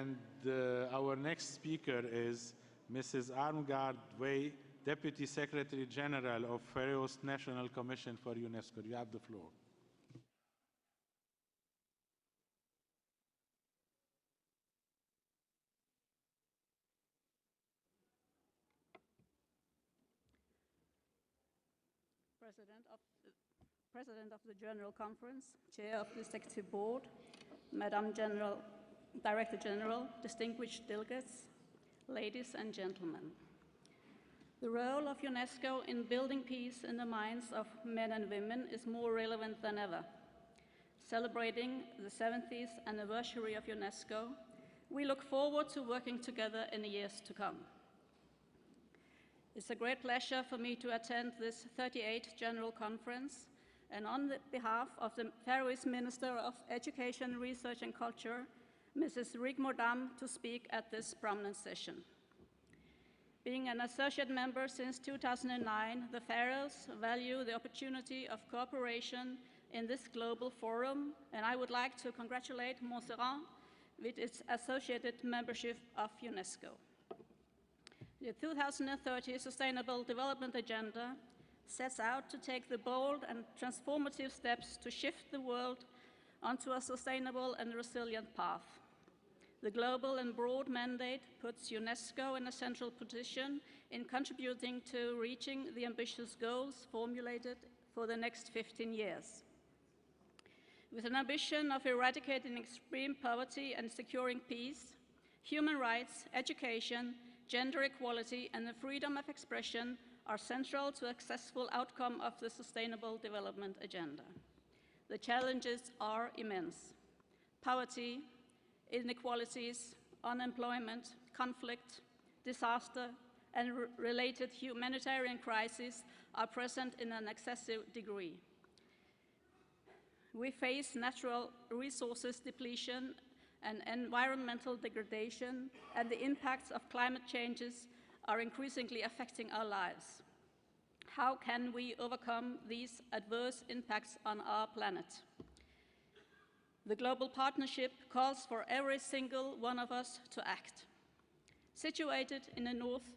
And our next speaker is Mrs. Armgard Way, Deputy Secretary General of Faroes National Commission for UNESCO. You have the floor. President of the General Conference, Chair of the Executive Board, Madam Director General, distinguished delegates, ladies and gentlemen. The role of UNESCO in building peace in the minds of men and women is more relevant than ever. Celebrating the 70th anniversary of UNESCO, we look forward to working together in the years to come. It's a great pleasure for me to attend this 38th General Conference and on behalf of the Faroese Minister of Education, Research and Culture, Mrs. Rigmor Dam, to speak at this prominent session. Being an associate member since 2009, the Faroes value the opportunity of cooperation in this global forum, and I would like to congratulate Montserrat with its associated membership of UNESCO. The 2030 Sustainable Development Agenda sets out to take the bold and transformative steps to shift the world onto a sustainable and resilient path. The global and broad mandate puts UNESCO in a central position in contributing to reaching the ambitious goals formulated for the next 15 years. With an ambition of eradicating extreme poverty and securing peace, human rights, education, gender equality, and the freedom of expression are central to a successful outcome of the Sustainable Development Agenda. The challenges are immense. Poverty, inequalities, unemployment, conflict, disaster, and related humanitarian crises are present in an excessive degree. We face natural resources depletion and environmental degradation, and the impacts of climate changes are increasingly affecting our lives. How can we overcome these adverse impacts on our planet? The global partnership calls for every single one of us to act. Situated in the North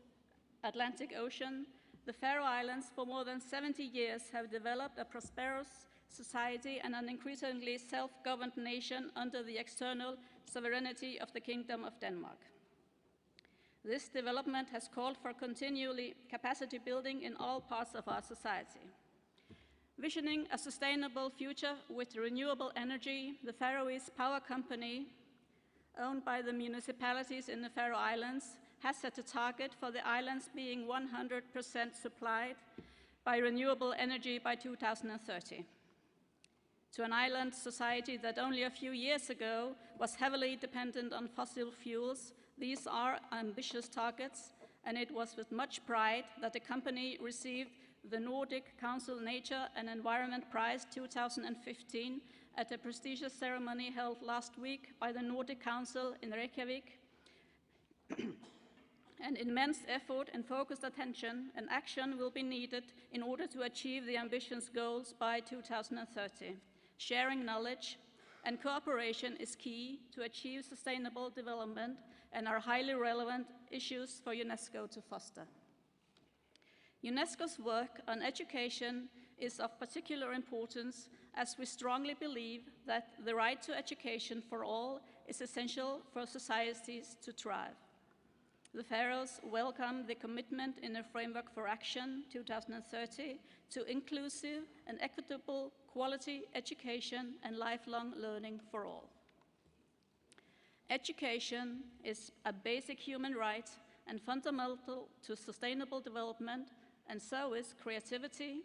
Atlantic Ocean, the Faroe Islands for more than 70 years have developed a prosperous society and an increasingly self-governed nation under the external sovereignty of the Kingdom of Denmark. This development has called for continually capacity building in all parts of our society. Visioning a sustainable future with renewable energy, the Faroese Power Company, owned by the municipalities in the Faroe Islands, has set a target for the islands being 100% supplied by renewable energy by 2030. To an island society that only a few years ago was heavily dependent on fossil fuels, these are ambitious targets, and it was with much pride that the company received the Nordic Council Nature and Environment Prize 2015 at a prestigious ceremony held last week by the Nordic Council in Reykjavik. An immense effort and focused attention and action will be needed in order to achieve the ambitious goals by 2030. Sharing knowledge and cooperation is key to achieve sustainable development and are highly relevant issues for UNESCO to foster. UNESCO's work on education is of particular importance as we strongly believe that the right to education for all is essential for societies to thrive. The Faroes welcome the commitment in the Framework for Action 2030 to inclusive and equitable quality education and lifelong learning for all. Education is a basic human right and fundamental to sustainable development, and so is creativity,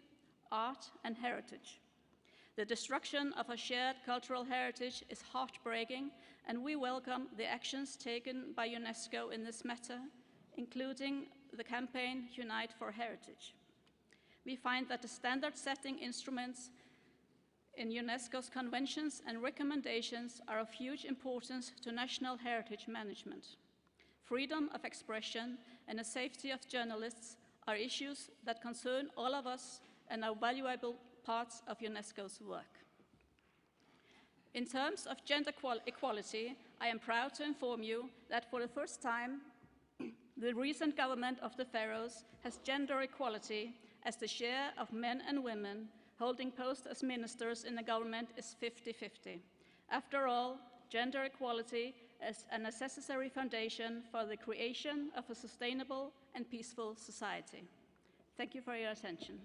art, and heritage. The destruction of a shared cultural heritage is heartbreaking, and we welcome the actions taken by UNESCO in this matter, including the campaign Unite for Heritage. We find that the standard-setting instruments in UNESCO's conventions and recommendations are of huge importance to national heritage management. Freedom of expression and the safety of journalists are issues that concern all of us and are valuable parts of UNESCO's work. In terms of gender equality, I am proud to inform you that for the first time, the recent government of the Faroes has gender equality as the share of men and women holding posts as ministers in the government is 50-50. After all, gender equality is a necessary foundation for the creation of a sustainable and peaceful society. Thank you for your attention.